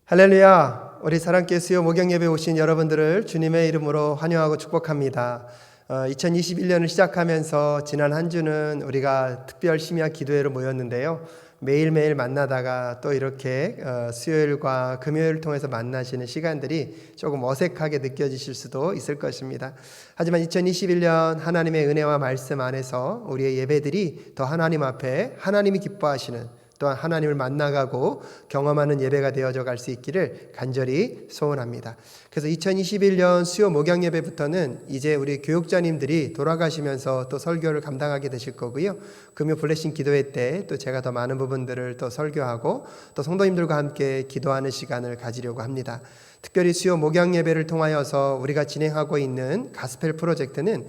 할렐루야! 우리 사랑교회 수요 목양 예배 오신 여러분들을 주님의 이름으로 환영하고 축복합니다. 2021년을 시작하면서 지난 한 주는 우리가 특별 심야 기도회로 모였는데요. 매일매일 만나다가 또 이렇게 수요일과 금요일을 통해서 만나시는 시간들이 조금 어색하게 느껴지실 수도 있을 것입니다. 하지만 2021년 하나님의 은혜와 말씀 안에서 우리의 예배들이 더 하나님 앞에 하나님이 기뻐하시는, 또한 하나님을 만나가고 경험하는 예배가 되어져 갈 수 있기를 간절히 소원합니다. 그래서 2021년 수요 목양 예배부터는 이제 우리 교육자님들이 돌아가시면서 또 설교를 감당하게 되실 거고요. 금요 블레싱 기도회 때 또 제가 더 많은 부분들을 또 설교하고 또 성도님들과 함께 기도하는 시간을 가지려고 합니다. 특별히 수요 목양 예배를 통하여서 우리가 진행하고 있는 가스펠 프로젝트는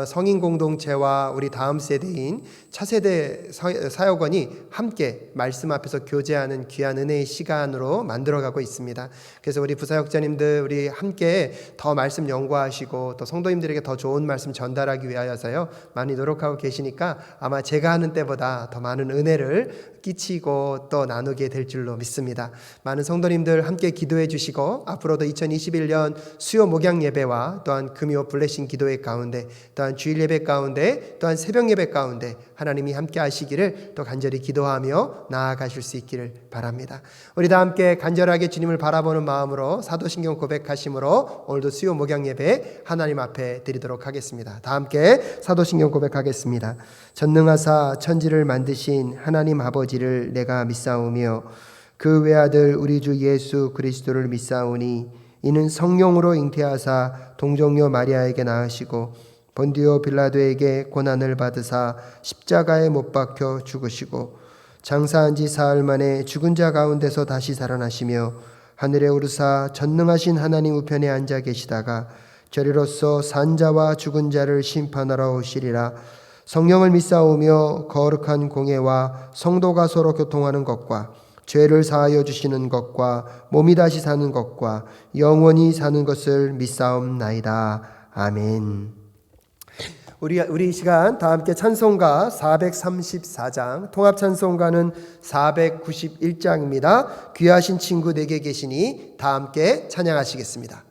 성인 공동체와 우리 다음 세대인 차세대 사역원이 함께 말씀 앞에서 교제하는 귀한 은혜의 시간으로 만들어가고 있습니다. 그래서 우리 부사역자님들 우리 함께 더 말씀 연구하시고 또 성도님들에게 더 좋은 말씀 전달하기 위하여서요 많이 노력하고 계시니까 아마 제가 하는 때보다 더 많은 은혜를 끼치고 또 나누게 될 줄로 믿습니다. 많은 성도님들 함께 기도해 주시고 앞으로도 2021년 수요 목양 예배와 또한 금요 블레싱 기도회 가운데, 또한 주일 예배 가운데, 또한 새벽 예배 가운데 하나님이 함께 하시기를 또 간절히 기도하며 나아가실 수 있기를 바랍니다. 우리 다 함께 간절하게 주님을 바라보는 마음으로 사도신경 고백하심으로 오늘도 수요 목양 예배 하나님 앞에 드리도록 하겠습니다. 다 함께 사도신경 고백하겠습니다. 전능하사 천지를 만드신 하나님 아버지를 내가 믿사오며 그 외아들 우리 주 예수 그리스도를 믿사오니 이는 성령으로 잉태하사 동정녀 마리아에게 낳으시고 본디오 빌라도에게 고난을 받으사 십자가에 못 박혀 죽으시고 장사한 지 사흘 만에 죽은 자 가운데서 다시 살아나시며 하늘에 오르사 전능하신 하나님 우편에 앉아 계시다가 저리로서 산 자와 죽은 자를 심판하러 오시리라. 성령을 믿사오며 거룩한 공예와 성도가 서로 교통하는 것과 죄를 사하여 주시는 것과 몸이 다시 사는 것과 영원히 사는 것을 믿사옵나이다. 아멘. 우리 시간 다 함께 찬송가 434장, 통합 찬송가는 491장입니다. 귀하신 친구 내게 계시니 다 함께 찬양하시겠습니다.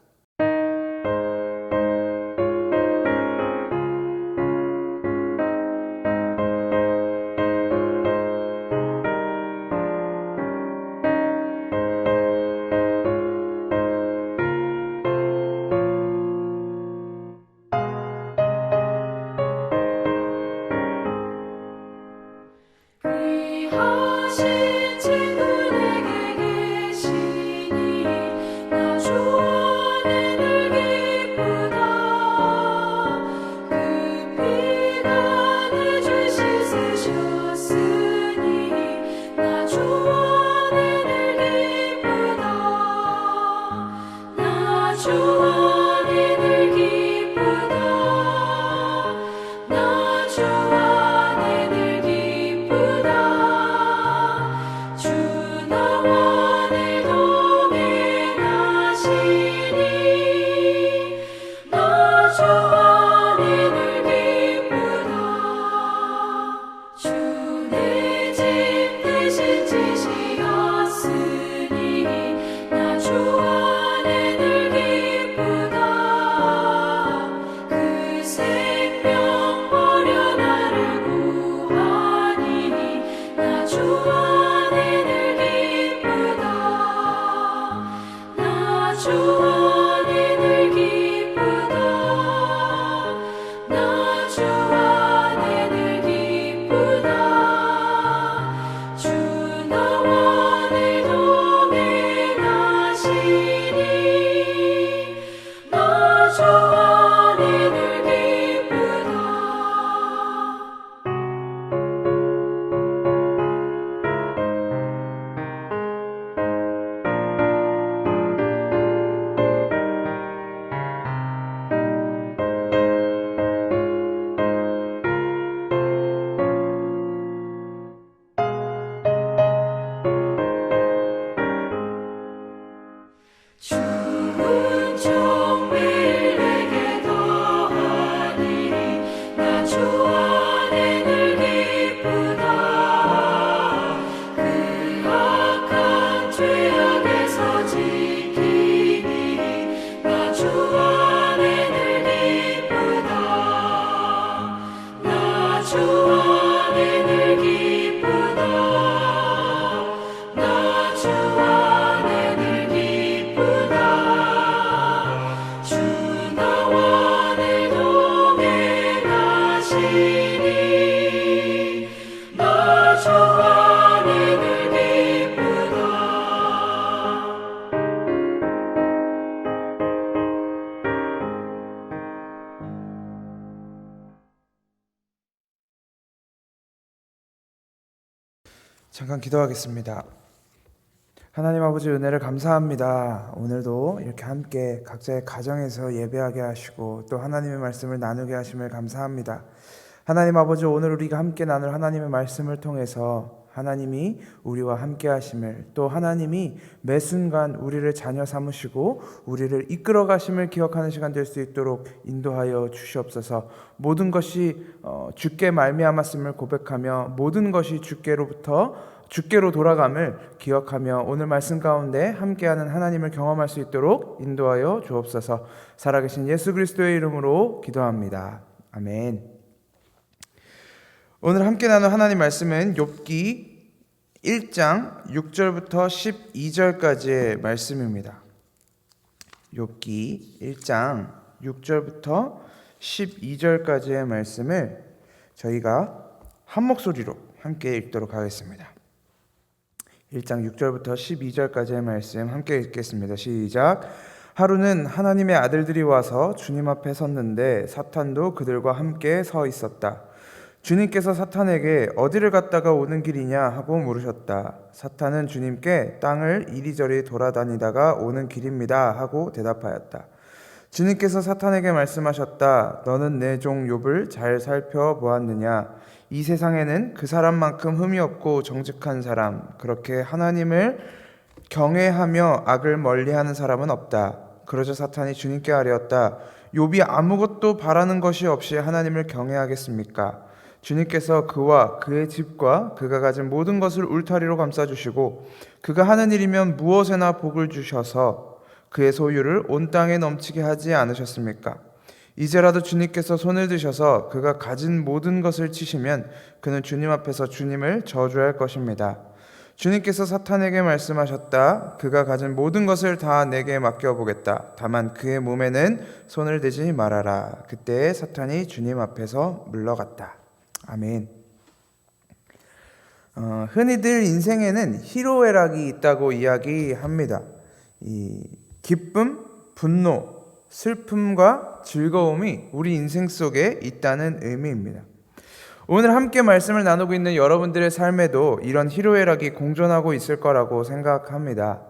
잠깐 기도하겠습니다. 하나님 아버지 은혜를 감사합니다. 오늘도 이렇게 함께 각자의 가정에서 예배하게 하시고 또 하나님의 말씀을 나누게 하심을 감사합니다. 하나님 아버지, 오늘 우리가 함께 나눌 하나님의 말씀을 통해서 하나님이 우리와 함께 하심을, 또 하나님이 매 순간 우리를 자녀 삼으시고 우리를 이끌어 가심을 기억하는 시간 될 수 있도록 인도하여 주시옵소서. 모든 것이 주께 말미암았음을 고백하며 모든 것이 주께로 돌아감을 기억하며 오늘 말씀 가운데 함께하는 하나님을 경험할 수 있도록 인도하여 주옵소서. 살아계신 예수 그리스도의 이름으로 기도합니다. 아멘. 오늘 함께 나눌 하나님 말씀은 욥기 1장 6절부터 12절까지의 말씀입니다. 욥기 1장 6절부터 12절까지의 말씀을 저희가 한 목소리로 함께 읽도록 하겠습니다. 1장 6절부터 12절까지의 말씀 함께 읽겠습니다. 시작. 하루는 하나님의 아들들이 와서 주님 앞에 섰는데 사탄도 그들과 함께 서 있었다. 주님께서 사탄에게 어디를 갔다가 오는 길이냐 하고 물으셨다. 사탄은 주님께 땅을 이리저리 돌아다니다가 오는 길입니다 하고 대답하였다. 주님께서 사탄에게 말씀하셨다. 너는 내 종 욥을 잘 살펴보았느냐? 이 세상에는 그 사람만큼 흠이 없고 정직한 사람, 그렇게 하나님을 경외하며 악을 멀리하는 사람은 없다. 그러자 사탄이 주님께 아뢰었다. 욥이 아무것도 바라는 것이 없이 하나님을 경외하겠습니까? 주님께서 그와 그의 집과 그가 가진 모든 것을 울타리로 감싸주시고 그가 하는 일이면 무엇에나 복을 주셔서 그의 소유를 온 땅에 넘치게 하지 않으셨습니까? 이제라도 주님께서 손을 드셔서 그가 가진 모든 것을 치시면 그는 주님 앞에서 주님을 저주할 것입니다. 주님께서 사탄에게 말씀하셨다. 그가 가진 모든 것을 다 내게 맡겨보겠다. 다만 그의 몸에는 손을 대지 말아라. 그때 사탄이 주님 앞에서 물러갔다. 아멘. 흔히들 인생에는 희로애락이 있다고 이야기합니다. 이 기쁨, 분노, 슬픔과 즐거움이 우리 인생 속에 있다는 의미입니다. 오늘 함께 말씀을 나누고 있는 여러분들의 삶에도 이런 희로애락이 공존하고 있을 거라고 생각합니다.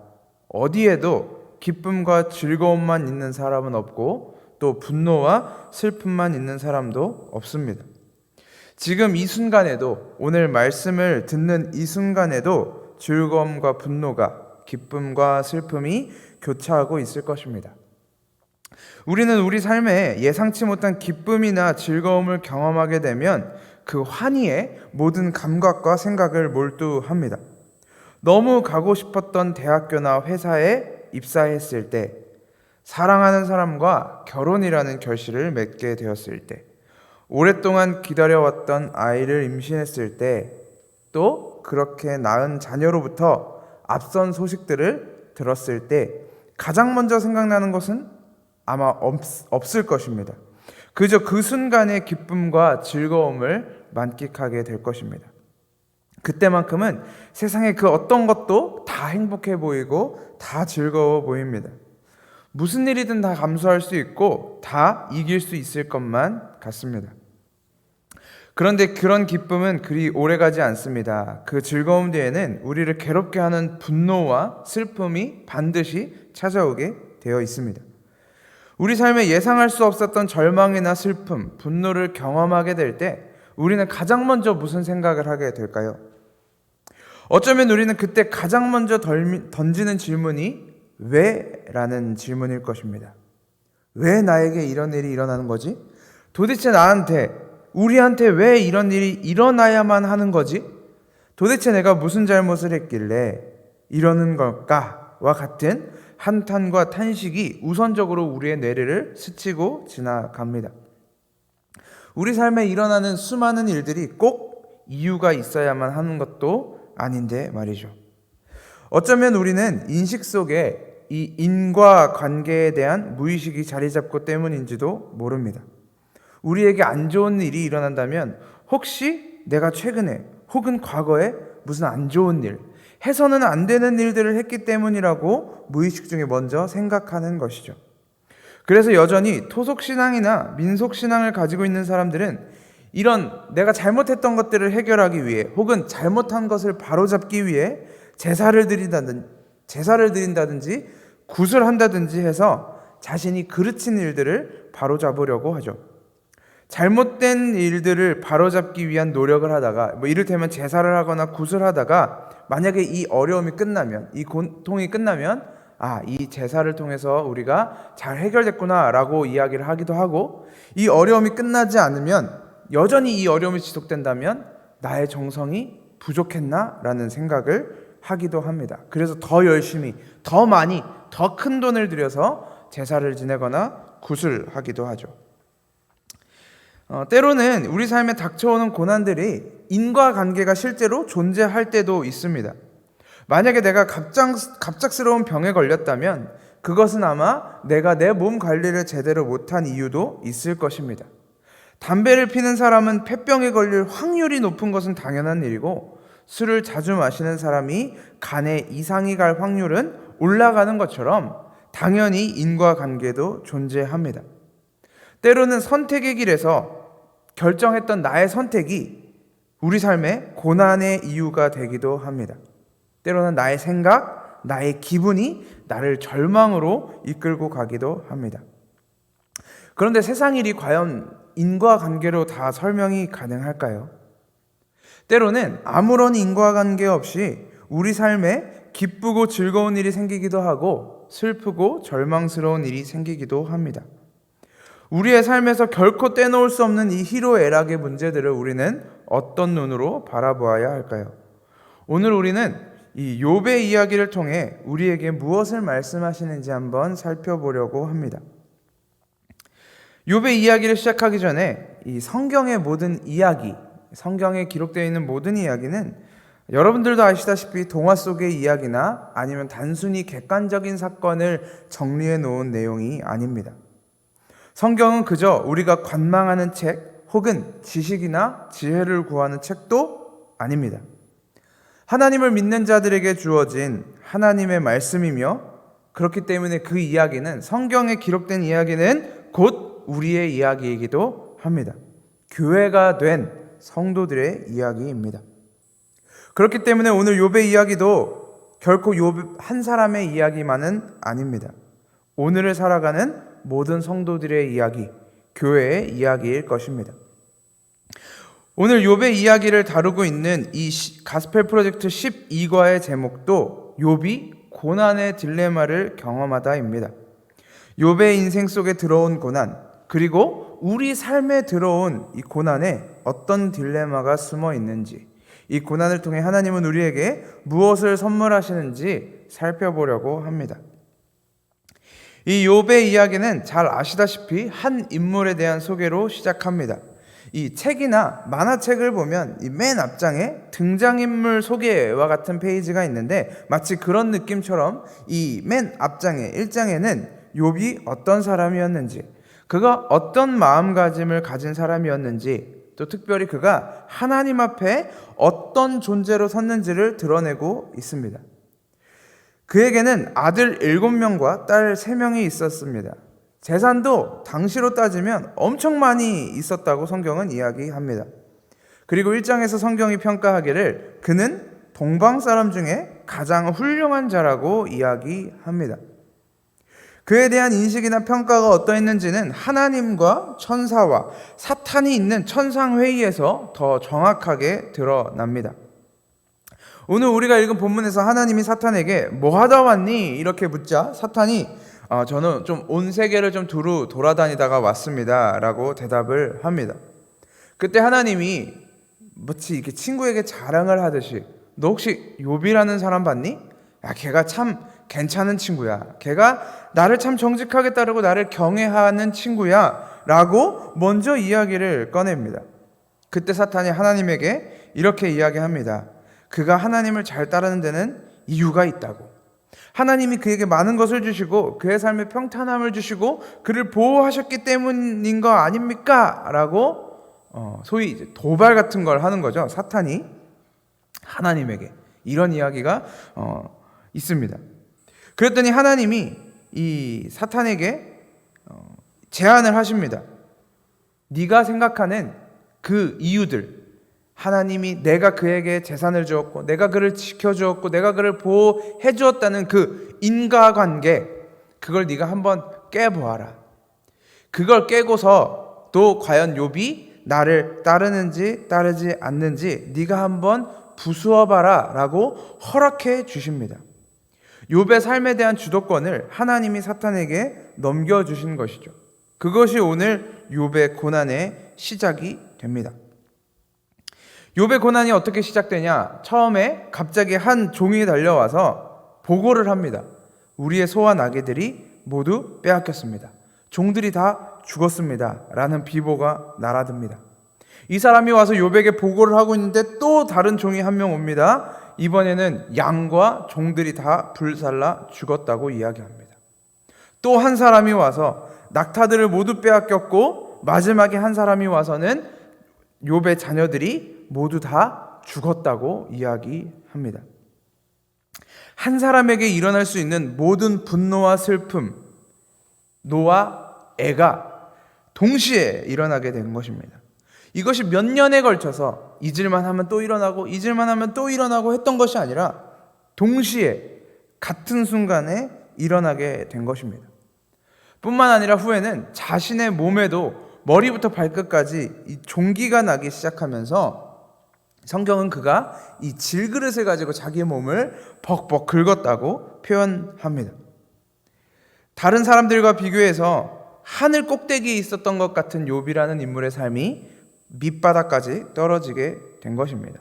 어디에도 기쁨과 즐거움만 있는 사람은 없고 또 분노와 슬픔만 있는 사람도 없습니다. 지금 이 순간에도, 오늘 말씀을 듣는 이 순간에도 즐거움과 분노가, 기쁨과 슬픔이 교차하고 있을 것입니다. 우리는 우리 삶에 예상치 못한 기쁨이나 즐거움을 경험하게 되면 그 환희에 모든 감각과 생각을 몰두합니다. 너무 가고 싶었던 대학교나 회사에 입사했을 때, 사랑하는 사람과 결혼이라는 결실을 맺게 되었을 때, 오랫동안 기다려왔던 아이를 임신했을 때, 또 그렇게 낳은 자녀로부터 앞선 소식들을 들었을 때 가장 먼저 생각나는 것은 아마 없을 것입니다. 그저 그 순간의 기쁨과 즐거움을 만끽하게 될 것입니다. 그때만큼은 세상의 그 어떤 것도 다 행복해 보이고 다 즐거워 보입니다. 무슨 일이든 다 감수할 수 있고 다 이길 수 있을 것만 같습니다. 그런데 그런 기쁨은 그리 오래가지 않습니다. 그 즐거움 뒤에는 우리를 괴롭게 하는 분노와 슬픔이 반드시 찾아오게 되어 있습니다. 우리 삶에 예상할 수 없었던 절망이나 슬픔, 분노를 경험하게 될 때 우리는 가장 먼저 무슨 생각을 하게 될까요? 어쩌면 우리는 그때 가장 먼저 던지는 질문이 왜? 라는 질문일 것입니다. 왜 나에게 이런 일이 일어나는 거지? 도대체 우리한테 왜 이런 일이 일어나야만 하는 거지? 도대체 내가 무슨 잘못을 했길래 이러는 걸까와 같은 한탄과 탄식이 우선적으로 우리의 뇌를 스치고 지나갑니다. 우리 삶에 일어나는 수많은 일들이 꼭 이유가 있어야만 하는 것도 아닌데 말이죠. 어쩌면 우리는 인식 속에 이 인과관계에 대한 무의식이 자리 잡고 때문인지도 모릅니다. 우리에게 안 좋은 일이 일어난다면 혹시 내가 최근에 혹은 과거에 무슨 안 좋은 일, 해서는 안 되는 일들을 했기 때문이라고 무의식 중에 먼저 생각하는 것이죠. 그래서 여전히 토속신앙이나 민속신앙을 가지고 있는 사람들은 이런 내가 잘못했던 것들을 해결하기 위해 혹은 잘못한 것을 바로잡기 위해 제사를 드린다든지 구슬한다든지 해서 자신이 그르친 일들을 바로잡으려고 하죠. 잘못된 일들을 바로잡기 위한 노력을 하다가 이를테면 제사를 하거나 구슬하다가 만약에 이 어려움이 끝나면, 이 고통이 끝나면 이 제사를 통해서 우리가 잘 해결됐구나 라고 이야기를 하기도 하고, 이 어려움이 끝나지 않으면 여전히 이 어려움이 지속된다면 나의 정성이 부족했나? 라는 생각을 하기도 합니다. 그래서 더 열심히, 더 많이, 더 큰 돈을 들여서 제사를 지내거나 구슬하기도 하죠. 때로는 우리 삶에 닥쳐오는 고난들이 인과관계가 실제로 존재할 때도 있습니다. 만약에 내가 갑작스러운 병에 걸렸다면 그것은 아마 내가 내 몸 관리를 제대로 못한 이유도 있을 것입니다. 담배를 피는 사람은 폐병에 걸릴 확률이 높은 것은 당연한 일이고, 술을 자주 마시는 사람이 간에 이상이 갈 확률은 올라가는 것처럼 당연히 인과관계도 존재합니다. 때로는 선택의 길에서 결정했던 나의 선택이 우리 삶의 고난의 이유가 되기도 합니다. 때로는 나의 생각, 나의 기분이 나를 절망으로 이끌고 가기도 합니다. 그런데 세상 일이 과연 인과관계로 다 설명이 가능할까요? 때로는 아무런 인과관계 없이 우리 삶에 기쁘고 즐거운 일이 생기기도 하고 슬프고 절망스러운 일이 생기기도 합니다. 우리의 삶에서 결코 떼놓을 수 없는 이 희로애락의 문제들을 우리는 어떤 눈으로 바라보아야 할까요? 오늘 우리는 이 욥의 이야기를 통해 우리에게 무엇을 말씀하시는지 한번 살펴보려고 합니다. 욥의 이야기를 시작하기 전에 이 성경의 모든 이야기, 성경에 기록되어 있는 모든 이야기는 여러분들도 아시다시피 동화 속의 이야기나 아니면 단순히 객관적인 사건을 정리해 놓은 내용이 아닙니다. 성경은 그저 우리가 관망하는 책 혹은 지식이나 지혜를 구하는 책도 아닙니다. 하나님을 믿는 자들에게 주어진 하나님의 말씀이며, 그렇기 때문에 그 이야기는, 성경에 기록된 이야기는 곧 우리의 이야기이기도 합니다. 교회가 된 성도들의 이야기입니다. 그렇기 때문에 오늘 욥의 이야기도 결코 욥 한 사람의 이야기만은 아닙니다. 오늘을 살아가는 모든 성도들의 이야기, 교회의 이야기일 것입니다. 오늘 욥의 이야기를 다루고 있는 이 가스펠 프로젝트 12과의 제목도 욥이 고난의 딜레마를 경험하다입니다. 욥의 인생 속에 들어온 고난, 그리고 우리 삶에 들어온 이 고난에 어떤 딜레마가 숨어 있는지, 이 고난을 통해 하나님은 우리에게 무엇을 선물하시는지 살펴보려고 합니다. 이 욥의 이야기는 잘 아시다시피 한 인물에 대한 소개로 시작합니다. 이 책이나 만화책을 보면 이 맨 앞장에 등장인물 소개와 같은 페이지가 있는데, 마치 그런 느낌처럼 이 맨 앞장에 1장에는 욥이 어떤 사람이었는지, 그가 어떤 마음가짐을 가진 사람이었는지, 또 특별히 그가 하나님 앞에 어떤 존재로 섰는지를 드러내고 있습니다. 그에게는 아들 7명과 딸 3명이 있었습니다. 재산도 당시로 따지면 엄청 많이 있었다고 성경은 이야기합니다. 그리고 1장에서 성경이 평가하기를 그는 동방 사람 중에 가장 훌륭한 자라고 이야기합니다. 그에 대한 인식이나 평가가 어떠했는지는 하나님과 천사와 사탄이 있는 천상회의에서 더 정확하게 드러납니다. 오늘 우리가 읽은 본문에서 하나님이 사탄에게 뭐 하다 왔니? 이렇게 묻자 사탄이 저는 좀 온 세계를 좀 두루 돌아다니다가 왔습니다 라고 대답을 합니다. 그때 하나님이 마치 이렇게 친구에게 자랑을 하듯이, 너 혹시 욥이라는 사람 봤니? 야, 걔가 참 괜찮은 친구야. 걔가 나를 참 정직하게 따르고 나를 경외하는 친구야 라고 먼저 이야기를 꺼냅니다. 그때 사탄이 하나님에게 이렇게 이야기합니다. 그가 하나님을 잘 따르는 데는 이유가 있다고. 하나님이 그에게 많은 것을 주시고 그의 삶에 평탄함을 주시고 그를 보호하셨기 때문인 거 아닙니까? 라고 소위 이제 도발 같은 걸 하는 거죠. 사탄이 하나님에게 이런 이야기가 있습니다. 그랬더니 하나님이 이 사탄에게 제안을 하십니다. 네가 생각하는 그 이유들, 하나님이 내가 그에게 재산을 주었고 내가 그를 지켜주었고 내가 그를 보호해 주었다는 그 인과관계, 그걸 네가 한번 깨보아라. 그걸 깨고서 또 과연 욥이 나를 따르는지 따르지 않는지 네가 한번 부수어봐라 라고 허락해 주십니다. 욥의 삶에 대한 주도권을 하나님이 사탄에게 넘겨주신 것이죠. 그것이 오늘 욥의 고난의 시작이 됩니다. 욥의 고난이 어떻게 시작되냐? 처음에 갑자기 한 종이 달려와서 보고를 합니다. 우리의 소와 나귀들이 모두 빼앗겼습니다. 종들이 다 죽었습니다. 라는 비보가 날아듭니다. 이 사람이 와서 욥에게 보고를 하고 있는데 또 다른 종이 한 명 옵니다. 이번에는 양과 종들이 다 불살라 죽었다고 이야기합니다. 또 한 사람이 와서 낙타들을 모두 빼앗겼고 마지막에 한 사람이 와서는 욥의 자녀들이 모두 다 죽었다고 이야기합니다. 한 사람에게 일어날 수 있는 모든 분노와 슬픔, 노와 애가 동시에 일어나게 된 것입니다. 이것이 몇 년에 걸쳐서 잊을만 하면 또 일어나고 잊을만 하면 또 일어나고 했던 것이 아니라 동시에 같은 순간에 일어나게 된 것입니다. 뿐만 아니라 후에는 자신의 몸에도 머리부터 발끝까지 이 종기가 나기 시작하면서 성경은 그가 이 질그릇을 가지고 자기의 몸을 벅벅 긁었다고 표현합니다. 다른 사람들과 비교해서 하늘 꼭대기에 있었던 것 같은 욥이라는 인물의 삶이 밑바닥까지 떨어지게 된 것입니다.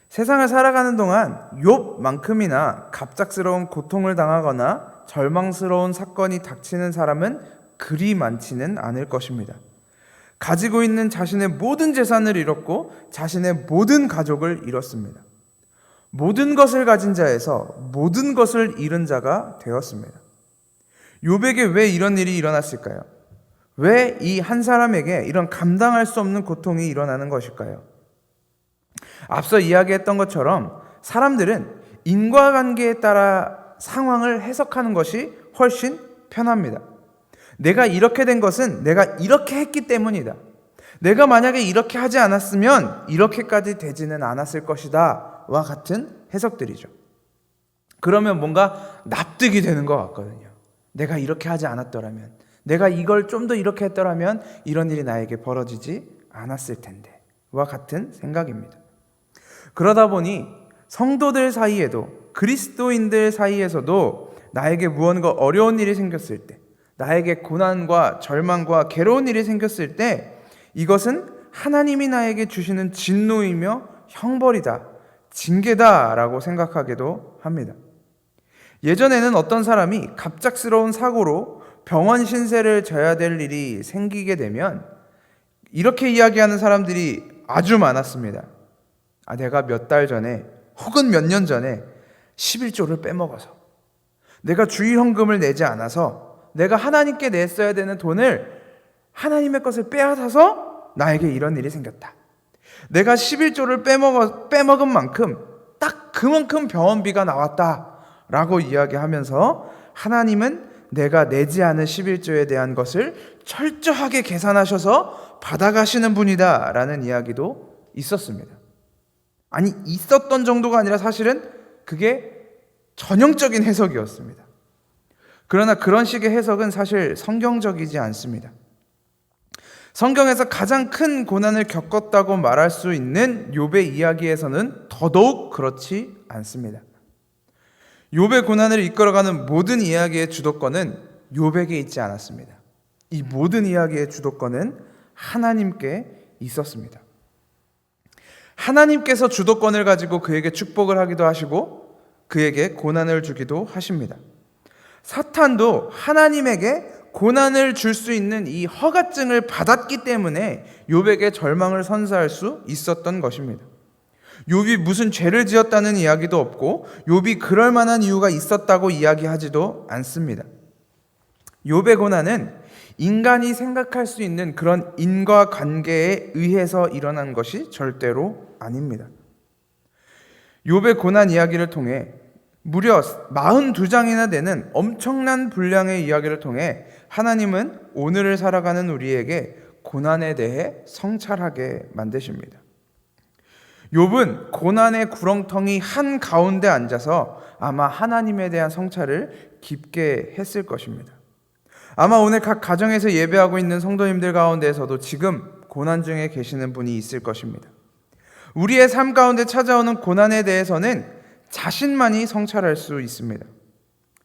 세상을 살아가는 동안 욥만큼이나 갑작스러운 고통을 당하거나 절망스러운 사건이 닥치는 사람은 그리 많지는 않을 것입니다. 가지고 있는 자신의 모든 재산을 잃었고 자신의 모든 가족을 잃었습니다. 모든 것을 가진 자에서 모든 것을 잃은 자가 되었습니다. 욥에게 왜 이런 일이 일어났을까요? 왜 이 한 사람에게 이런 감당할 수 없는 고통이 일어나는 것일까요? 앞서 이야기했던 것처럼 사람들은 인과관계에 따라 상황을 해석하는 것이 훨씬 편합니다. 내가 이렇게 된 것은 내가 이렇게 했기 때문이다. 내가 만약에 이렇게 하지 않았으면 이렇게까지 되지는 않았을 것이다 와 같은 해석들이죠. 그러면 뭔가 납득이 되는 것 같거든요. 내가 이렇게 하지 않았더라면, 내가 이걸 좀 더 이렇게 했더라면 이런 일이 나에게 벌어지지 않았을 텐데 와 같은 생각입니다. 그러다 보니 성도들 사이에도, 그리스도인들 사이에서도 나에게 무언가 어려운 일이 생겼을 때, 나에게 고난과 절망과 괴로운 일이 생겼을 때 이것은 하나님이 나에게 주시는 진노이며 형벌이다, 징계다 라고 생각하기도 합니다. 예전에는 어떤 사람이 갑작스러운 사고로 병원 신세를 져야 될 일이 생기게 되면 이렇게 이야기하는 사람들이 아주 많았습니다. 내가 몇 달 전에 혹은 몇 년 전에 11조를 빼먹어서, 내가 주일헌금을 내지 않아서, 내가 하나님께 냈어야 되는 돈을 하나님의 것을 빼앗아서 나에게 이런 일이 생겼다. 내가 11조를 빼먹은 만큼 딱 그만큼 병원비가 나왔다 라고 이야기하면서 하나님은 내가 내지 않은 11조에 대한 것을 철저하게 계산하셔서 받아가시는 분이다 라는 이야기도 있었습니다. 아니, 있었던 정도가 아니라 사실은 그게 전형적인 해석이었습니다. 그러나 그런 식의 해석은 사실 성경적이지 않습니다. 성경에서 가장 큰 고난을 겪었다고 말할 수 있는 욥의 이야기에서는 더더욱 그렇지 않습니다. 욥의 고난을 이끌어가는 모든 이야기의 주도권은 욥에게 있지 않았습니다. 이 모든 이야기의 주도권은 하나님께 있었습니다. 하나님께서 주도권을 가지고 그에게 축복을 하기도 하시고 그에게 고난을 주기도 하십니다. 사탄도 하나님에게 고난을 줄 수 있는 이 허가증을 받았기 때문에 욥에게 절망을 선사할 수 있었던 것입니다. 욥이 무슨 죄를 지었다는 이야기도 없고 욥이 그럴 만한 이유가 있었다고 이야기하지도 않습니다. 욥의 고난은 인간이 생각할 수 있는 그런 인과관계에 의해서 일어난 것이 절대로 아닙니다. 욥의 고난 이야기를 통해 무려 42장이나 되는 엄청난 분량의 이야기를 통해 하나님은 오늘을 살아가는 우리에게 고난에 대해 성찰하게 만드십니다. 욥은 고난의 구렁텅이 한가운데 앉아서 아마 하나님에 대한 성찰을 깊게 했을 것입니다. 아마 오늘 각 가정에서 예배하고 있는 성도님들 가운데에서도 지금 고난 중에 계시는 분이 있을 것입니다. 우리의 삶 가운데 찾아오는 고난에 대해서는 자신만이 성찰할 수 있습니다.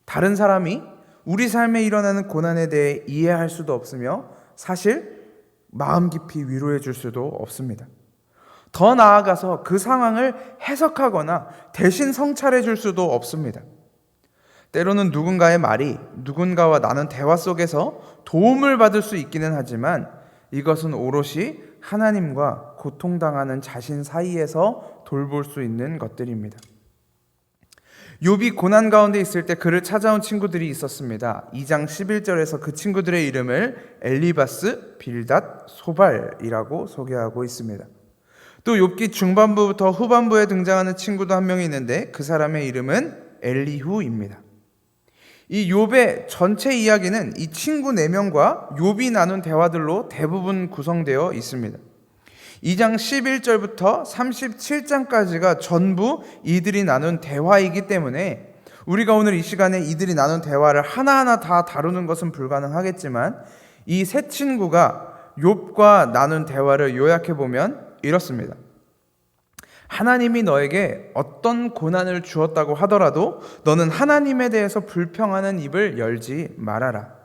다른 사람이 우리 삶에 일어나는 고난에 대해 이해할 수도 없으며 사실 마음 깊이 위로해 줄 수도 없습니다. 더 나아가서 그 상황을 해석하거나 대신 성찰해 줄 수도 없습니다. 때로는 누군가의 말이 누군가와 나눈 대화 속에서 도움을 받을 수 있기는 하지만 이것은 오롯이 하나님과 고통당하는 자신 사이에서 돌볼 수 있는 것들입니다. 욥이 고난 가운데 있을 때 그를 찾아온 친구들이 있었습니다. 2장 11절에서 그 친구들의 이름을 엘리바스, 빌닷, 소발이라고 소개하고 있습니다. 또 욥기 중반부부터 후반부에 등장하는 친구도 한 명이 있는데 그 사람의 이름은 엘리후입니다. 이 욥의 전체 이야기는 이 친구 4명과 욥이 나눈 대화들로 대부분 구성되어 있습니다. 2장 11절부터 37장까지가 전부 이들이 나눈 대화이기 때문에 우리가 오늘 이 시간에 이들이 나눈 대화를 하나하나 다 다루는 것은 불가능하겠지만 이 세 친구가 욥과 나눈 대화를 요약해보면 이렇습니다. 하나님이 너에게 어떤 고난을 주었다고 하더라도 너는 하나님에 대해서 불평하는 입을 열지 말아라.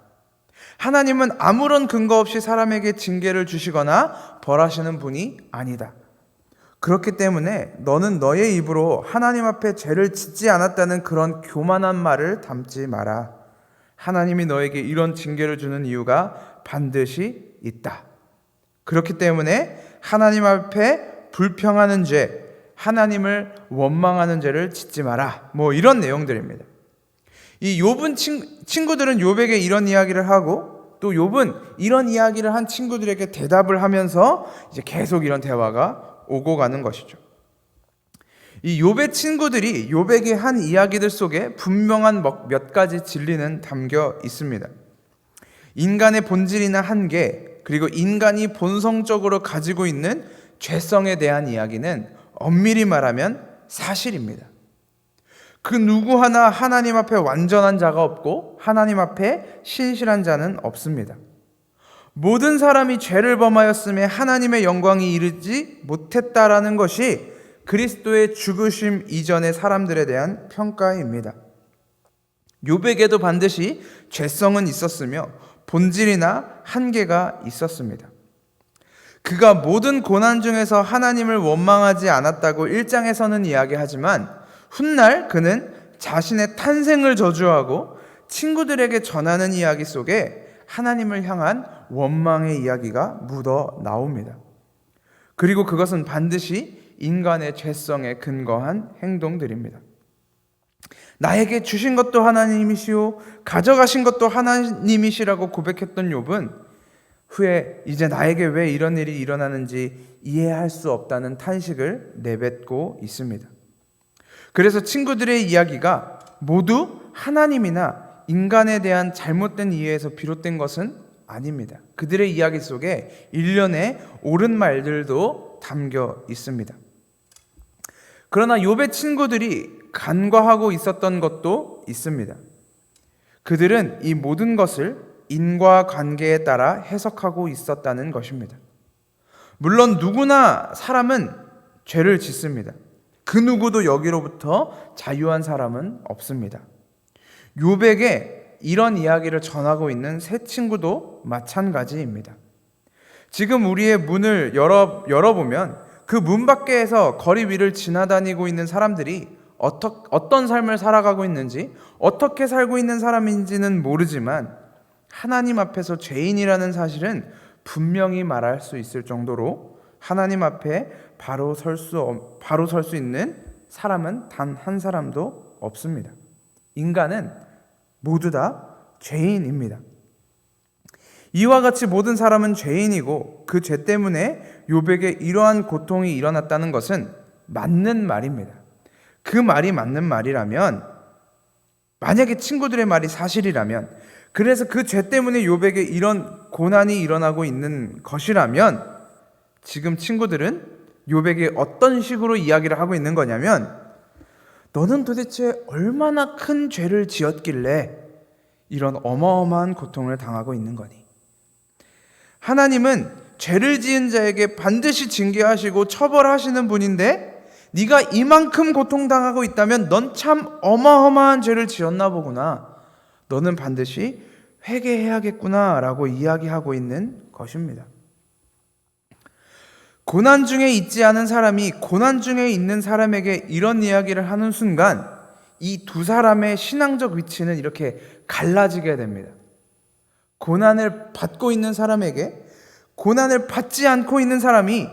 하나님은 아무런 근거 없이 사람에게 징계를 주시거나 벌하시는 분이 아니다. 그렇기 때문에 너는 너의 입으로 하나님 앞에 죄를 짓지 않았다는 그런 교만한 말을 담지 마라. 하나님이 너에게 이런 징계를 주는 이유가 반드시 있다. 그렇기 때문에 하나님 앞에 불평하는 죄, 하나님을 원망하는 죄를 짓지 마라. 이런 내용들입니다. 이 욥은 친구들은 욥에게 이런 이야기를 하고 또 욥은 이런 이야기를 한 친구들에게 대답을 하면서 이제 계속 이런 대화가 오고 가는 것이죠. 이 욥의 친구들이 욥에게 한 이야기들 속에 분명한 몇 가지 진리는 담겨 있습니다. 인간의 본질이나 한계, 그리고 인간이 본성적으로 가지고 있는 죄성에 대한 이야기는 엄밀히 말하면 사실입니다. 그 누구 하나 하나님 앞에 완전한 자가 없고 하나님 앞에 신실한 자는 없습니다. 모든 사람이 죄를 범하였음에 하나님의 영광이 이르지 못했다라는 것이 그리스도의 죽으심 이전의 사람들에 대한 평가입니다. 욥에게도 반드시 죄성은 있었으며 본질이나 한계가 있었습니다. 그가 모든 고난 중에서 하나님을 원망하지 않았다고 1장에서는 이야기하지만 훗날 그는 자신의 탄생을 저주하고 친구들에게 전하는 이야기 속에 하나님을 향한 원망의 이야기가 묻어 나옵니다. 그리고 그것은 반드시 인간의 죄성에 근거한 행동들입니다. 나에게 주신 것도 하나님이시오 가져가신 것도 하나님이시라고 고백했던 욥은 후에 이제 나에게 왜 이런 일이 일어나는지 이해할 수 없다는 탄식을 내뱉고 있습니다. 그래서 친구들의 이야기가 모두 하나님이나 인간에 대한 잘못된 이해에서 비롯된 것은 아닙니다. 그들의 이야기 속에 일련의 옳은 말들도 담겨 있습니다. 그러나 욥의 친구들이 간과하고 있었던 것도 있습니다. 그들은 이 모든 것을 인과관계에 따라 해석하고 있었다는 것입니다. 물론 누구나 사람은 죄를 짓습니다. 그 누구도 여기로부터 자유한 사람은 없습니다. 욥에게 이런 이야기를 전하고 있는 세 친구도 마찬가지입니다. 지금 우리의 문을 열어보면 그 문 밖에서 거리 위를 지나다니고 있는 사람들이 어떤 삶을 살아가고 있는지, 어떻게 살고 있는 사람인지는 모르지만 하나님 앞에서 죄인이라는 사실은 분명히 말할 수 있을 정도로 하나님 앞에 바로 설 수 있는 사람은 단 한 사람도 없습니다. 인간은 모두 다 죄인입니다. 이와 같이 모든 사람은 죄인이고 그 죄 때문에 욥에게 이러한 고통이 일어났다는 것은 맞는 말입니다. 그 말이 맞는 말이라면, 만약에 친구들의 말이 사실이라면, 그래서 그 죄 때문에 욥에게 이런 고난이 일어나고 있는 것이라면, 지금 친구들은 욥에게 어떤 식으로 이야기를 하고 있는 거냐면, 너는 도대체 얼마나 큰 죄를 지었길래 이런 어마어마한 고통을 당하고 있는 거니? 하나님은 죄를 지은 자에게 반드시 징계하시고 처벌하시는 분인데, 네가 이만큼 고통당하고 있다면 넌 참 어마어마한 죄를 지었나 보구나. 너는 반드시 회개해야겠구나 라고 이야기하고 있는 것입니다. 고난 중에 있지 않은 사람이 고난 중에 있는 사람에게 이런 이야기를 하는 순간 이 두 사람의 신앙적 위치는 이렇게 갈라지게 됩니다. 고난을 받고 있는 사람에게 고난을 받지 않고 있는 사람이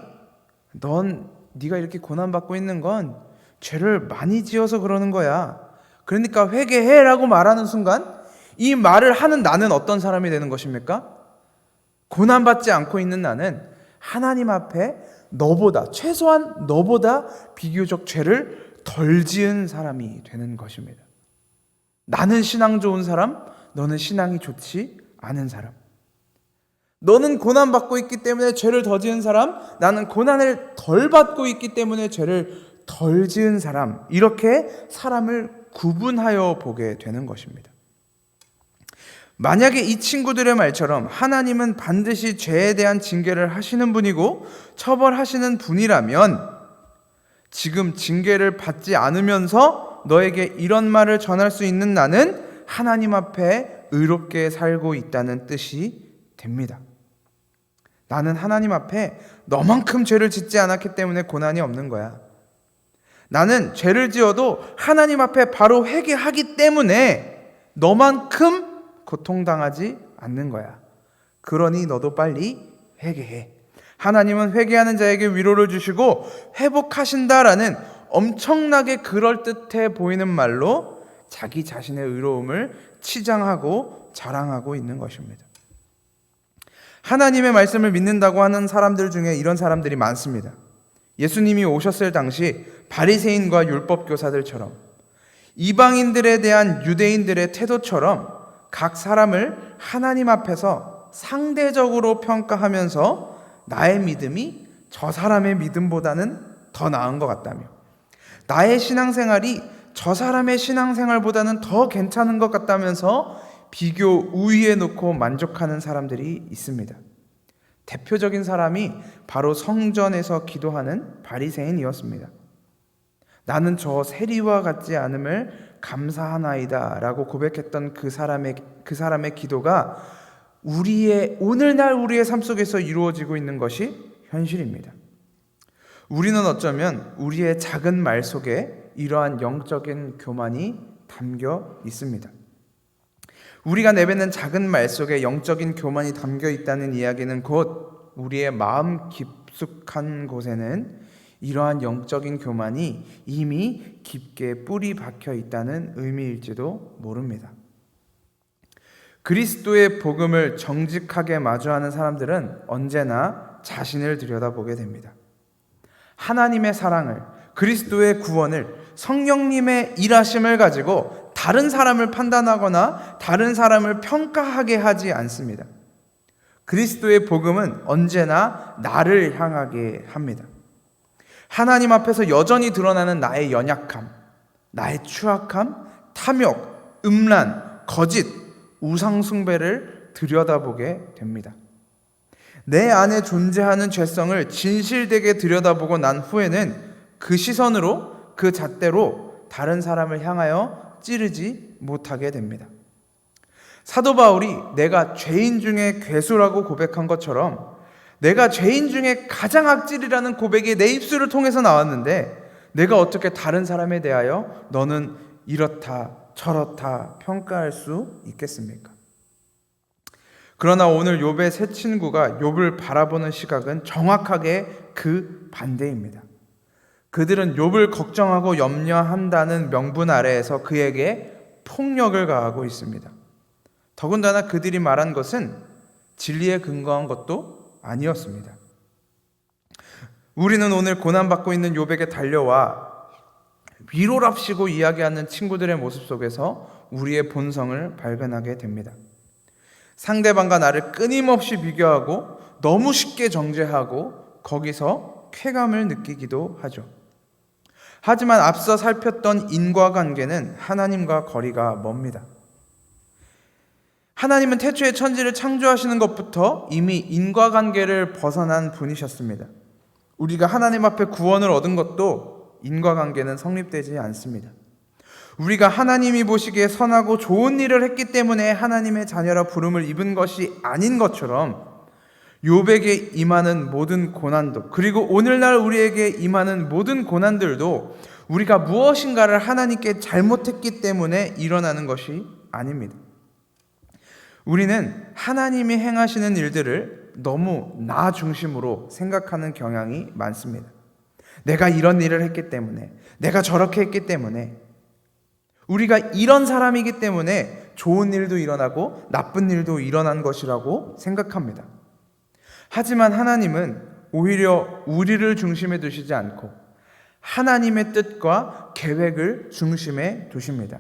네가 이렇게 고난받고 있는 건 죄를 많이 지어서 그러는 거야. 그러니까 회개해라고 말하는 순간 이 말을 하는 나는 어떤 사람이 되는 것입니까? 고난받지 않고 있는 나는 하나님 앞에 최소한 너보다 비교적 죄를 덜 지은 사람이 되는 것입니다. 나는 신앙 좋은 사람, 너는 신앙이 좋지 않은 사람. 너는 고난받고 있기 때문에 죄를 더 지은 사람, 나는 고난을 덜 받고 있기 때문에 죄를 덜 지은 사람, 이렇게 사람을 구분하여 보게 되는 것입니다. 만약에 이 친구들의 말처럼 하나님은 반드시 죄에 대한 징계를 하시는 분이고 처벌하시는 분이라면, 지금 징계를 받지 않으면서 너에게 이런 말을 전할 수 있는 나는 하나님 앞에 의롭게 살고 있다는 뜻이 됩니다. 나는 하나님 앞에 너만큼 죄를 짓지 않았기 때문에 고난이 없는 거야. 나는 죄를 지어도 하나님 앞에 바로 회개하기 때문에 너만큼 고통당하지 않는 거야. 그러니 너도 빨리 회개해. 하나님은 회개하는 자에게 위로를 주시고 회복하신다라는 엄청나게 그럴듯해 보이는 말로 자기 자신의 의로움을 치장하고 자랑하고 있는 것입니다. 하나님의 말씀을 믿는다고 하는 사람들 중에 이런 사람들이 많습니다. 예수님이 오셨을 당시 바리새인과 율법 교사들처럼 이방인들에 대한 유대인들의 태도처럼 각 사람을 하나님 앞에서 상대적으로 평가하면서 나의 믿음이 저 사람의 믿음보다는 더 나은 것 같다며, 나의 신앙생활이 저 사람의 신앙생활보다는 더 괜찮은 것 같다면서 비교 우위에 놓고 만족하는 사람들이 있습니다. 대표적인 사람이 바로 성전에서 기도하는 바리새인이었습니다. 나는 저 세리와 같지 않음을 감사하나이다 라고 고백했던 그 사람의 기도가 오늘날 우리의 삶 속에서 이루어지고 있는 것이 현실입니다. 우리는 어쩌면 우리의 작은 말 속에 이러한 영적인 교만이 담겨 있습니다. 우리가 내뱉는 작은 말 속에 영적인 교만이 담겨 있다는 이야기는 곧 우리의 마음 깊숙한 곳에는 이러한 영적인 교만이 이미 깊게 뿌리 박혀 있다는 의미일지도 모릅니다. 그리스도의 복음을 정직하게 마주하는 사람들은 언제나 자신을 들여다보게 됩니다. 하나님의 사랑을, 그리스도의 구원을, 성령님의 일하심을 가지고 다른 사람을 판단하거나 다른 사람을 평가하게 하지 않습니다. 그리스도의 복음은 언제나 나를 향하게 합니다. 하나님 앞에서 여전히 드러나는 나의 연약함, 나의 추악함, 탐욕, 음란, 거짓, 우상숭배를 들여다보게 됩니다. 내 안에 존재하는 죄성을 진실되게 들여다보고 난 후에는 그 시선으로, 그 잣대로 다른 사람을 향하여 찌르지 못하게 됩니다. 사도 바울이 내가 죄인 중에 괴수라고 고백한 것처럼 내가 죄인 중에 가장 악질이라는 고백이 내 입술을 통해서 나왔는데 내가 어떻게 다른 사람에 대하여 너는 이렇다 저렇다 평가할 수 있겠습니까? 그러나 오늘 욥의 세 친구가 욥을 바라보는 시각은 정확하게 그 반대입니다. 그들은 욥을 걱정하고 염려한다는 명분 아래에서 그에게 폭력을 가하고 있습니다. 더군다나 그들이 말한 것은 진리에 근거한 것도 아니었습니다. 우리는 오늘 고난받고 있는 욥에게 달려와 위로랍시고 이야기하는 친구들의 모습 속에서 우리의 본성을 발견하게 됩니다. 상대방과 나를 끊임없이 비교하고 너무 쉽게 정죄하고 거기서 쾌감을 느끼기도 하죠. 하지만 앞서 살폈던 인과관계는 하나님과 거리가 멉니다. 하나님은 태초에 천지를 창조하시는 것부터 이미 인과관계를 벗어난 분이셨습니다. 우리가 하나님 앞에 구원을 얻은 것도 인과관계는 성립되지 않습니다. 우리가 하나님이 보시기에 선하고 좋은 일을 했기 때문에 하나님의 자녀라 부름을 입은 것이 아닌 것처럼 욥에게 임하는 모든 고난도, 그리고 오늘날 우리에게 임하는 모든 고난들도 우리가 무엇인가를 하나님께 잘못했기 때문에 일어나는 것이 아닙니다. 우리는 하나님이 행하시는 일들을 너무 나 중심으로 생각하는 경향이 많습니다. 내가 이런 일을 했기 때문에, 내가 저렇게 했기 때문에, 우리가 이런 사람이기 때문에 좋은 일도 일어나고 나쁜 일도 일어난 것이라고 생각합니다. 하지만 하나님은 오히려 우리를 중심에 두시지 않고 하나님의 뜻과 계획을 중심에 두십니다.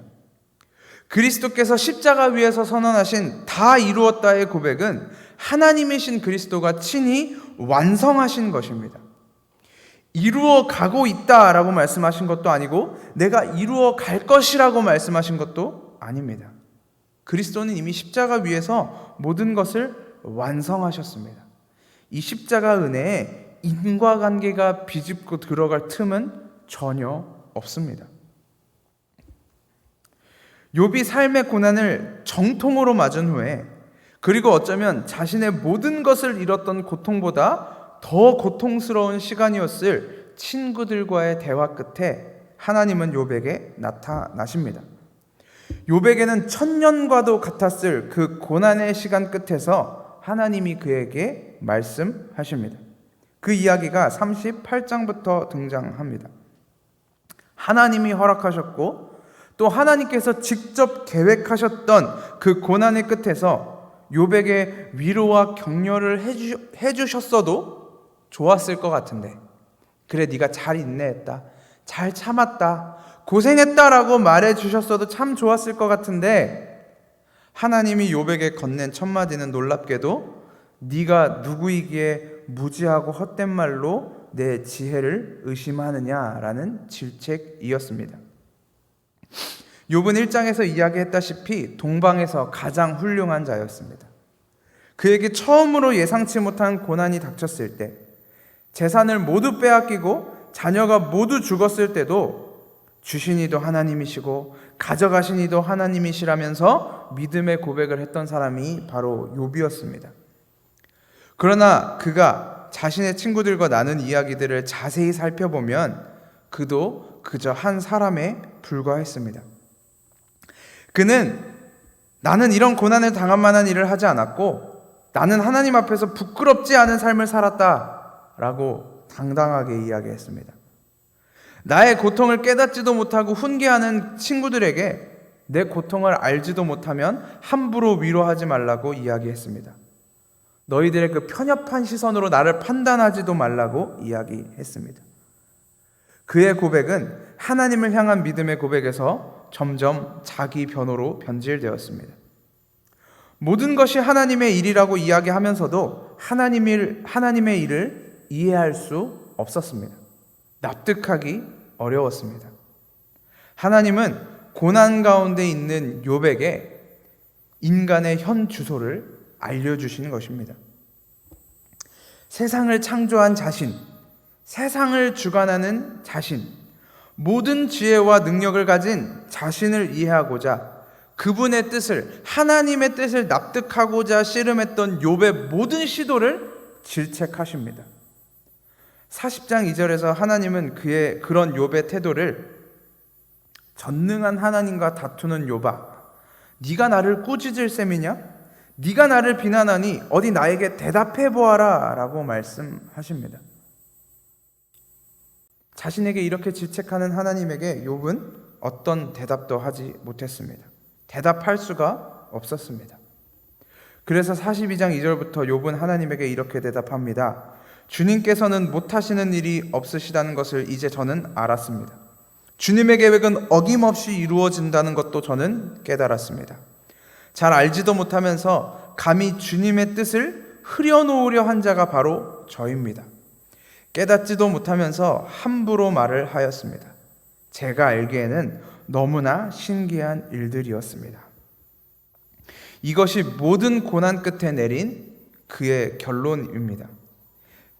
그리스도께서 십자가 위에서 선언하신 다 이루었다의 고백은 하나님이신 그리스도가 친히 완성하신 것입니다. 이루어 가고 있다라고 말씀하신 것도 아니고 내가 이루어 갈 것이라고 말씀하신 것도 아닙니다. 그리스도는 이미 십자가 위에서 모든 것을 완성하셨습니다. 이 십자가 은혜에 인과관계가 비집고 들어갈 틈은 전혀 없습니다. 욥이 삶의 고난을 정통으로 맞은 후에, 그리고 어쩌면 자신의 모든 것을 잃었던 고통보다 더 고통스러운 시간이었을 친구들과의 대화 끝에 하나님은 욥에게 나타나십니다. 욥에게는 천년과도 같았을 그 고난의 시간 끝에서 하나님이 그에게 말씀하십니다. 그 이야기가 38장부터 등장합니다. 하나님이 허락하셨고 또 하나님께서 직접 계획하셨던 그 고난의 끝에서 욥에게 위로와 격려를 해주셨어도 좋았을 것 같은데, 그래 네가 잘 인내했다, 잘 참았다, 고생했다라고 말해주셨어도 참 좋았을 것 같은데, 하나님이 욥에게 건넨 첫 마디는 놀랍게도 네가 누구이기에 무지하고 헛된 말로 내 지혜를 의심하느냐라는 질책이었습니다. 욥은 1장에서 이야기했다시피 동방에서 가장 훌륭한 자였습니다. 그에게 처음으로 예상치 못한 고난이 닥쳤을 때, 재산을 모두 빼앗기고 자녀가 모두 죽었을 때도 주신 이도 하나님이시고 가져가신 이도 하나님이시라면서 믿음의 고백을 했던 사람이 바로 욥이었습니다. 그러나 그가 자신의 친구들과 나눈 이야기들을 자세히 살펴보면 그도 그저 한 사람에 불과했습니다. 그는 나는 이런 고난을 당할 만한 일을 하지 않았고 나는 하나님 앞에서 부끄럽지 않은 삶을 살았다라고 당당하게 이야기했습니다. 나의 고통을 깨닫지도 못하고 훈계하는 친구들에게 내 고통을 알지도 못하면 함부로 위로하지 말라고 이야기했습니다. 너희들의 그 편협한 시선으로 나를 판단하지도 말라고 이야기했습니다. 그의 고백은 하나님을 향한 믿음의 고백에서 점점 자기 변호로 변질되었습니다. 모든 것이 하나님의 일이라고 이야기하면서도 하나님의 일을 이해할 수 없었습니다. 납득하기 어려웠습니다. 하나님은 고난 가운데 있는 욥에게 인간의 현 주소를 알려주시는 것입니다. 세상을 창조한 자신, 세상을 주관하는 자신, 모든 지혜와 능력을 가진 자신을 이해하고자 그분의 뜻을, 하나님의 뜻을 납득하고자 씨름했던 욥의 모든 시도를 질책하십니다. 40장 2절에서 하나님은 그의 그런 욥의 태도를 전능한 하나님과 다투는 욥아, 네가 나를 꾸짖을 셈이냐? 네가 나를 비난하니 어디 나에게 대답해 보아라 라고 말씀하십니다. 자신에게 이렇게 질책하는 하나님에게 욥은 어떤 대답도 하지 못했습니다. 대답할 수가 없었습니다. 그래서 42장 2절부터 욥은 하나님에게 이렇게 대답합니다. 주님께서는 못하시는 일이 없으시다는 것을 이제 저는 알았습니다. 주님의 계획은 어김없이 이루어진다는 것도 저는 깨달았습니다. 잘 알지도 못하면서 감히 주님의 뜻을 흐려놓으려 한 자가 바로 저입니다. 깨닫지도 못하면서 함부로 말을 하였습니다. 제가 알기에는 너무나 신기한 일들이었습니다. 이것이 모든 고난 끝에 내린 그의 결론입니다.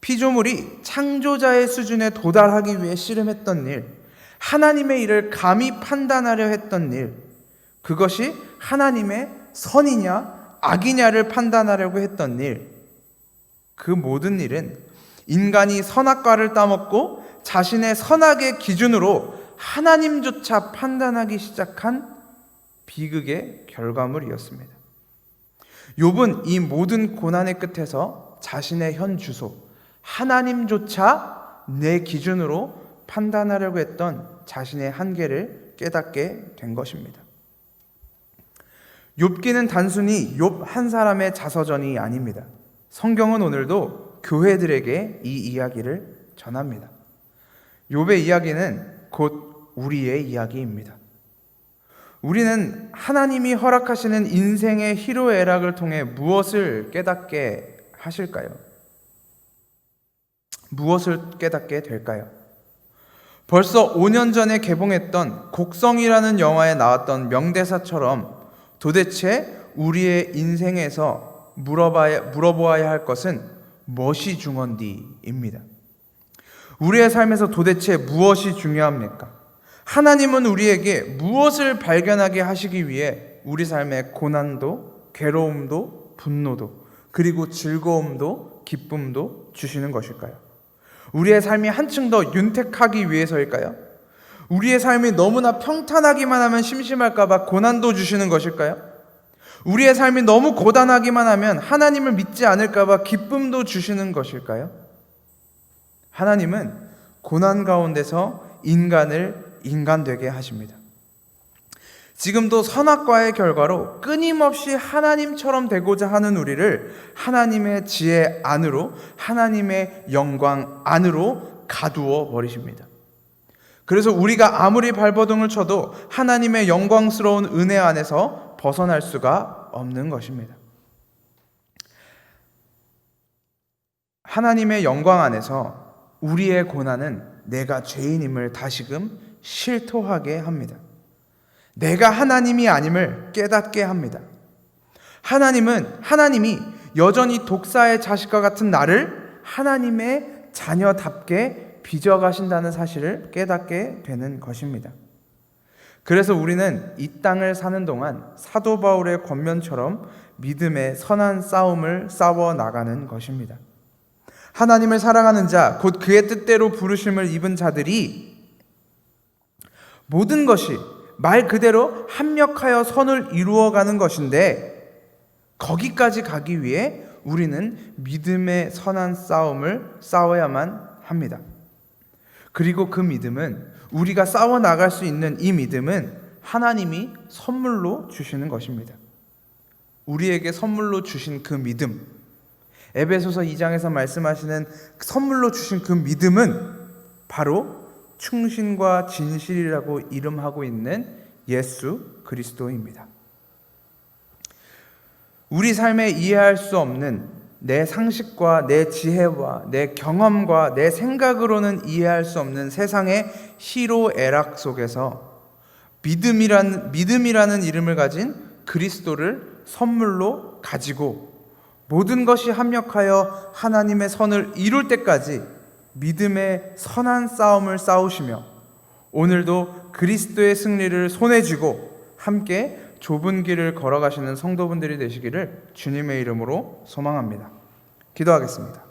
피조물이 창조자의 수준에 도달하기 위해 씨름했던 일, 하나님의 일을 감히 판단하려 했던 일, 그것이 하나님의 선이냐 악이냐를 판단하려고 했던 일, 그 모든 일은 인간이 선악과를 따먹고 자신의 선악의 기준으로 하나님조차 판단하기 시작한 비극의 결과물이었습니다. 욥은 이 모든 고난의 끝에서 자신의 현 주소, 하나님조차 내 기준으로 판단하려고 했던 자신의 한계를 깨닫게 된 것입니다. 욥기는 단순히 욥 한 사람의 자서전이 아닙니다. 성경은 오늘도 교회들에게 이 이야기를 전합니다. 욥의 이야기는 곧 우리의 이야기입니다. 우리는 하나님이 허락하시는 인생의 희로애락을 통해 무엇을 깨닫게 하실까요? 무엇을 깨닫게 될까요? 벌써 5년 전에 개봉했던 곡성이라는 영화에 나왔던 명대사처럼 도대체 우리의 인생에서 물어보아야 할 것은 무엇이 중헌디입니다. 우리의 삶에서 도대체 무엇이 중요합니까? 하나님은 우리에게 무엇을 발견하게 하시기 위해 우리 삶의 고난도, 괴로움도, 분노도, 그리고 즐거움도, 기쁨도 주시는 것일까요? 우리의 삶이 한층 더 윤택하기 위해서일까요? 우리의 삶이 너무나 평탄하기만 하면 심심할까 봐 고난도 주시는 것일까요? 우리의 삶이 너무 고단하기만 하면 하나님을 믿지 않을까 봐 기쁨도 주시는 것일까요? 하나님은 고난 가운데서 인간을 인간되게 하십니다. 지금도 선악과의 결과로 끊임없이 하나님처럼 되고자 하는 우리를 하나님의 지혜 안으로, 하나님의 영광 안으로 가두어 버리십니다. 그래서 우리가 아무리 발버둥을 쳐도 하나님의 영광스러운 은혜 안에서 벗어날 수가 없는 것입니다. 하나님의 영광 안에서 우리의 고난은 내가 죄인임을 다시금 실토하게 합니다. 내가 하나님이 아님을 깨닫게 합니다. 하나님이 여전히 독사의 자식과 같은 나를 하나님의 자녀답게 빚어가신다는 사실을 깨닫게 되는 것입니다. 그래서 우리는 이 땅을 사는 동안 사도 바울의 권면처럼 믿음의 선한 싸움을 싸워 나가는 것입니다. 하나님을 사랑하는 자, 곧 그의 뜻대로 부르심을 입은 자들이 모든 것이 말 그대로 합력하여 선을 이루어가는 것인데, 거기까지 가기 위해 우리는 믿음의 선한 싸움을 싸워야만 합니다. 그리고 그 믿음은, 우리가 싸워 나갈 수 있는 이 믿음은 하나님이 선물로 주시는 것입니다. 우리에게 선물로 주신 그 믿음, 에베소서 2장에서 말씀하시는 선물로 주신 그 믿음은 바로 충신과 진실이라고 이름하고 있는 예수 그리스도입니다. 우리 삶에 이해할 수 없는 내 상식과 내 지혜와 내 경험과 내 생각으로는 이해할 수 없는 세상의 희로애락 속에서 믿음이라는 이름을 가진 그리스도를 선물로 가지고 모든 것이 합력하여 하나님의 선을 이룰 때까지 믿음의 선한 싸움을 싸우시며 오늘도 그리스도의 승리를 손에 쥐고 함께 좁은 길을 걸어가시는 성도분들이 되시기를 주님의 이름으로 소망합니다. 기도하겠습니다.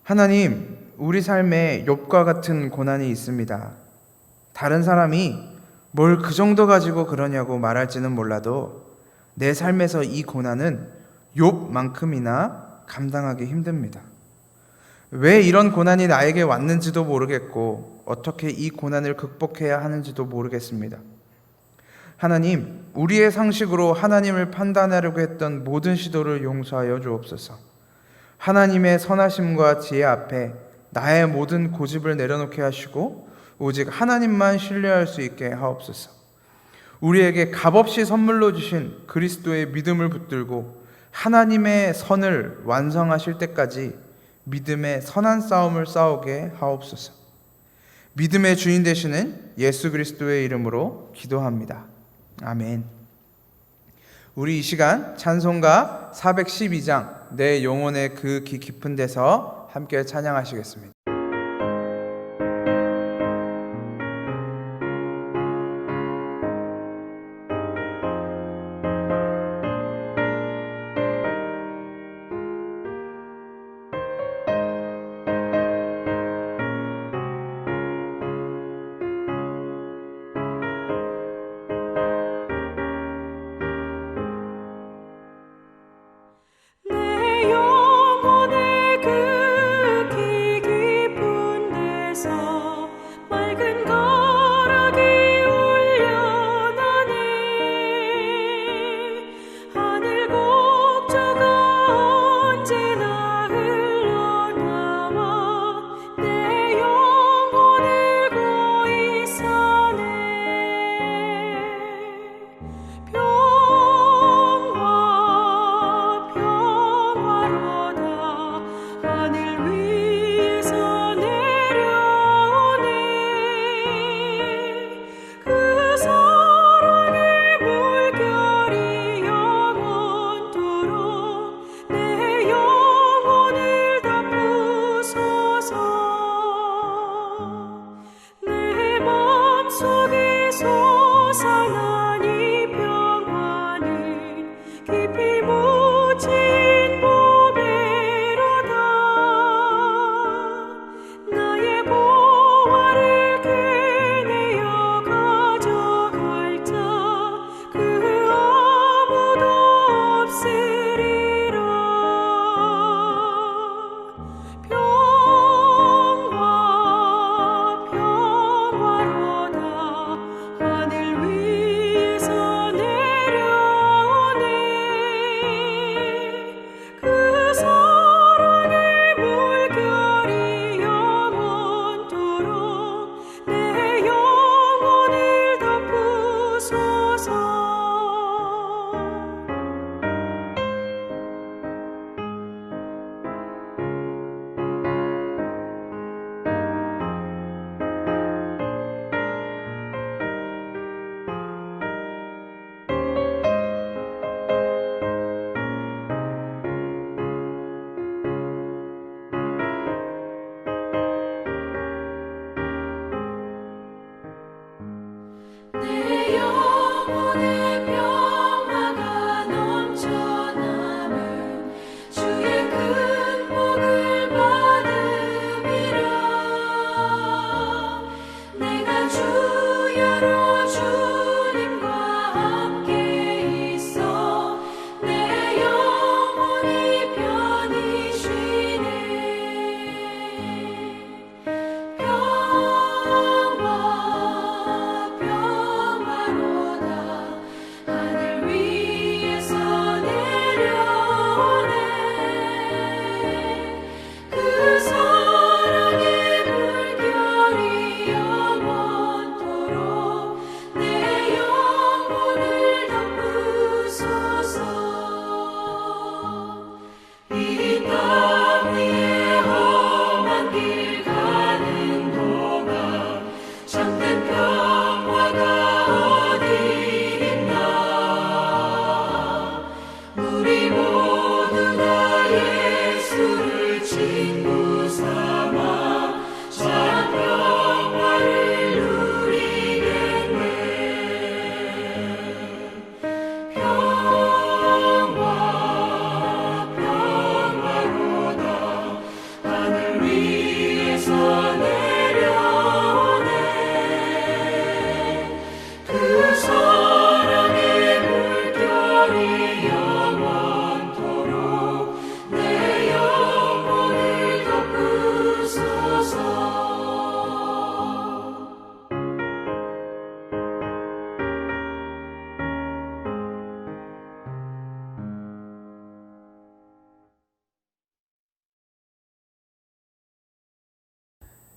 하나님, 우리 삶에 욥과 같은 고난이 있습니다. 다른 사람이 뭘 그 정도 가지고 그러냐고 말할지는 몰라도 내 삶에서 이 고난은 욥만큼이나 감당하기 힘듭니다. 왜 이런 고난이 나에게 왔는지도 모르겠고 어떻게 이 고난을 극복해야 하는지도 모르겠습니다. 하나님, 우리의 상식으로 하나님을 판단하려고 했던 모든 시도를 용서하여 주옵소서. 하나님의 선하심과 지혜 앞에 나의 모든 고집을 내려놓게 하시고 오직 하나님만 신뢰할 수 있게 하옵소서. 우리에게 값없이 선물로 주신 그리스도의 믿음을 붙들고 하나님의 선을 완성하실 때까지 믿음의 선한 싸움을 싸우게 하옵소서. 믿음의 주인 되시는 예수 그리스도의 이름으로 기도합니다. 아멘. 우리 이 시간 찬송가 412장 내 영혼의 그 깊은 데서 함께 찬양하시겠습니다. 내 영혼의 그 깊은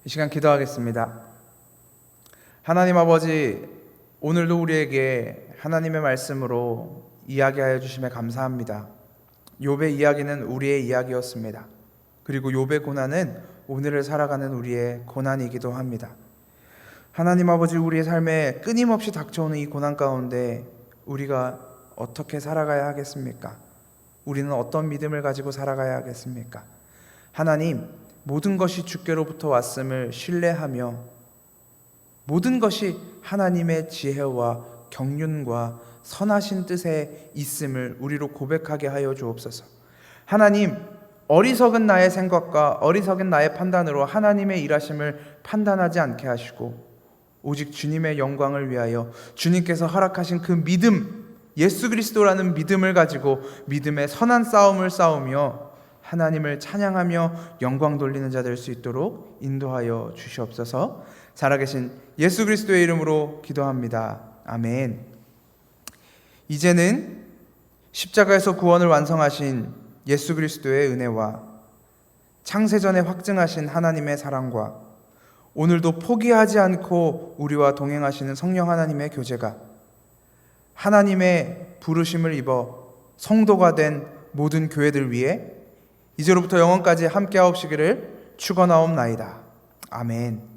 이 시간 기도하겠습니다. 하나님 아버지, 오늘도 우리에게 하나님의 말씀으로 이야기하여 주심에 감사합니다. 욥의 이야기는 우리의 이야기였습니다. 그리고 욥의 고난은 오늘을 살아가는 우리의 고난이기도 합니다. 하나님 아버지, 우리의 삶에 끊임없이 닥쳐오는 이 고난 가운데 우리가 어떻게 살아가야 하겠습니까? 우리는 어떤 믿음을 가지고 살아가야 하겠습니까? 하나님, 모든 것이 주께로부터 왔음을 신뢰하며 모든 것이 하나님의 지혜와 경륜과 선하신 뜻에 있음을 우리로 고백하게 하여 주옵소서. 하나님, 어리석은 나의 생각과 어리석은 나의 판단으로 하나님의 일하심을 판단하지 않게 하시고 오직 주님의 영광을 위하여 주님께서 허락하신 그 믿음, 예수 그리스도라는 믿음을 가지고 믿음의 선한 싸움을 싸우며 하나님을 찬양하며 영광 돌리는 자 될 수 있도록 인도하여 주시옵소서. 살아계신 예수 그리스도의 이름으로 기도합니다. 아멘. 이제는 십자가에서 구원을 완성하신 예수 그리스도의 은혜와 창세전에 확증하신 하나님의 사랑과 오늘도 포기하지 않고 우리와 동행하시는 성령 하나님의 교제가 하나님의 부르심을 입어 성도가 된 모든 교회들 위해 이제로부터 영원까지 함께하옵시기를 축원하옵나이다. 아멘.